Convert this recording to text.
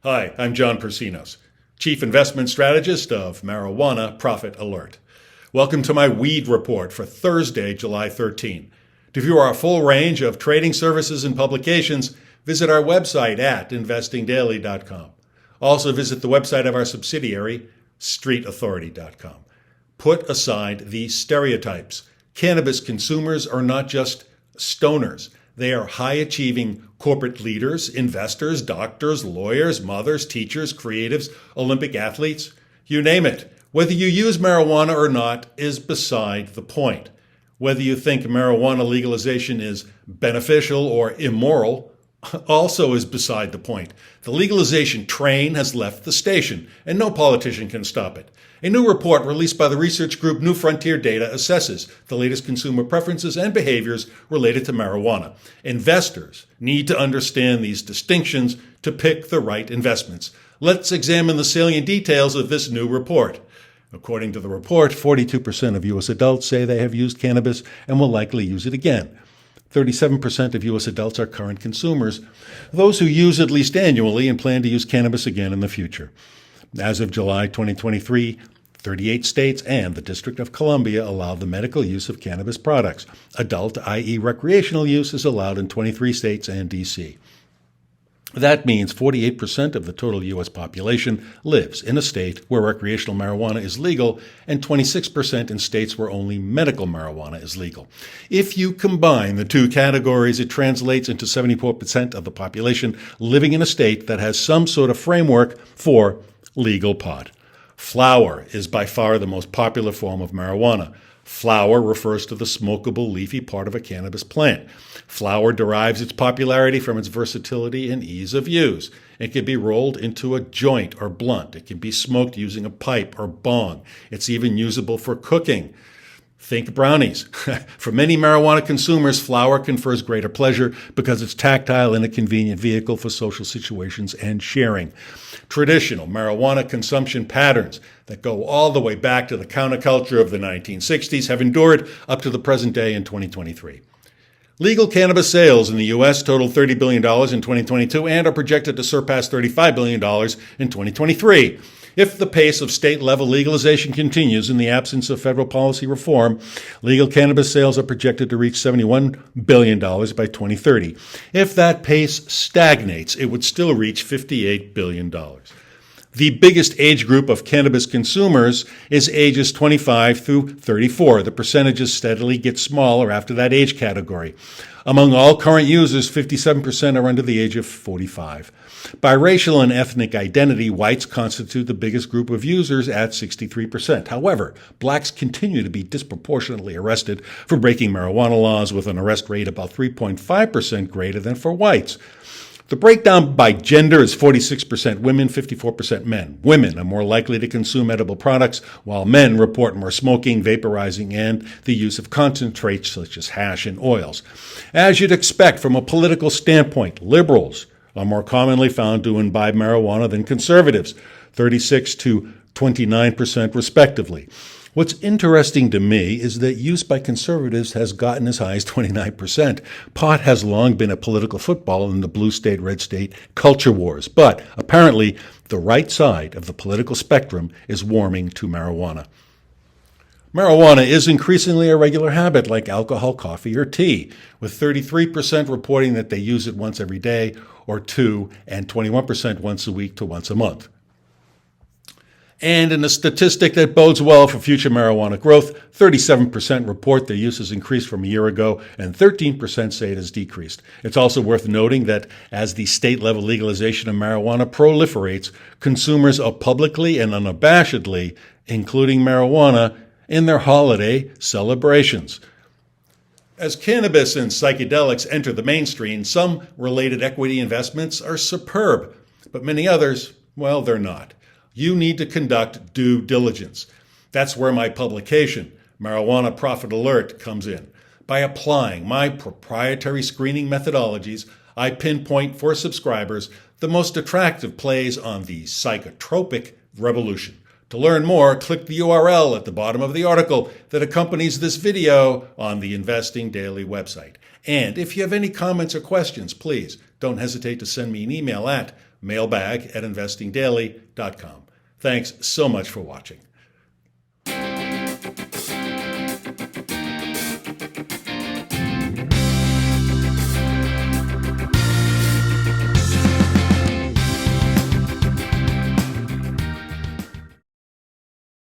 Hi, I'm John Persinos, Chief Investment Strategist of Marijuana Profit Alert. Welcome to my Weed Report for Thursday, July 13. To view our full range of trading services and publications, visit our website at investingdaily.com. Also visit the website of our subsidiary, streetauthority.com. Put aside the stereotypes. Cannabis consumers are not just stoners. They are high-achieving corporate leaders, investors, doctors, lawyers, mothers, teachers, creatives, Olympic athletes. You name it. Whether you use marijuana or not is beside the point. Whether you think marijuana legalization is beneficial or immoral also is beside the point. The legalization train has left the station, and no politician can stop it. A new report released by the research group New Frontier Data assesses the latest consumer preferences and behaviors related to marijuana. Investors need to understand these distinctions to pick the right investments. Let's examine the salient details of this new report. According to the report, 42% of U.S. adults say they have used cannabis and will likely use it again. 37% of U.S. adults are current consumers, those who use at least annually and plan to use cannabis again in the future. As of July 2023, 38 states and the District of Columbia allow the medical use of cannabis products. Adult, i.e. recreational use, is allowed in 23 states and D.C. That means 48% of the total U.S. population lives in a state where recreational marijuana is legal and 26% in states where only medical marijuana is legal. If you combine the two categories, it translates into 74% of the population living in a state that has some sort of framework for legal pot. Flower is by far the most popular form of marijuana. Flower refers to the smokable leafy part of a cannabis plant. Flower derives its popularity from its versatility and ease of use. It can be rolled into a joint or blunt. It can be smoked using a pipe or bong. It's even usable for cooking. Think brownies. For many marijuana consumers, flower confers greater pleasure because it's tactile and a convenient vehicle for social situations and sharing. Traditional marijuana consumption patterns that go all the way back to the counterculture of the 1960s have endured up to the present day in 2023. Legal cannabis sales in the U.S. totaled $30 billion in 2022 and are projected to surpass $35 billion in 2023. If the pace of state-level legalization continues in the absence of federal policy reform, legal cannabis sales are projected to reach $71 billion by 2030. If that pace stagnates, it would still reach $58 billion. The biggest age group of cannabis consumers is ages 25 through 34. The percentages steadily get smaller after that age category. Among all current users, 57% are under the age of 45. By racial and ethnic identity, whites constitute the biggest group of users at 63%. However, blacks continue to be disproportionately arrested for breaking marijuana laws, with an arrest rate about 3.5% greater than for whites. The breakdown by gender is 46% women, 54% men. Women are more likely to consume edible products, while men report more smoking, vaporizing, and the use of concentrates such as hash and oils. As you'd expect from a political standpoint, liberals are more commonly found to imbibe marijuana than conservatives, 36 to 29% respectively. What's interesting to me is that use by conservatives has gotten as high as 29%. Pot has long been a political football in the blue state, red state culture wars, but apparently the right side of the political spectrum is warming to marijuana. Marijuana is increasingly a regular habit like alcohol, coffee, or tea, with 33% reporting that they use it once every day or two, and 21% once a week to once a month. And in a statistic that bodes well for future marijuana growth, 37% report their use has increased from a year ago, and 13% say it has decreased. It's also worth noting that as the state-level legalization of marijuana proliferates, consumers are publicly and unabashedly including marijuana in their holiday celebrations. As cannabis and psychedelics enter the mainstream, some related equity investments are superb, but many others, well, they're not. You need to conduct due diligence. That's where my publication, Marijuana Profit Alert, comes in. By applying my proprietary screening methodologies, I pinpoint for subscribers the most attractive plays on the psychotropic revolution. To learn more, click the URL at the bottom of the article that accompanies this video on the Investing Daily website. And if you have any comments or questions, please don't hesitate to send me an email at mailbag@investingdaily.com. Thanks so much for watching.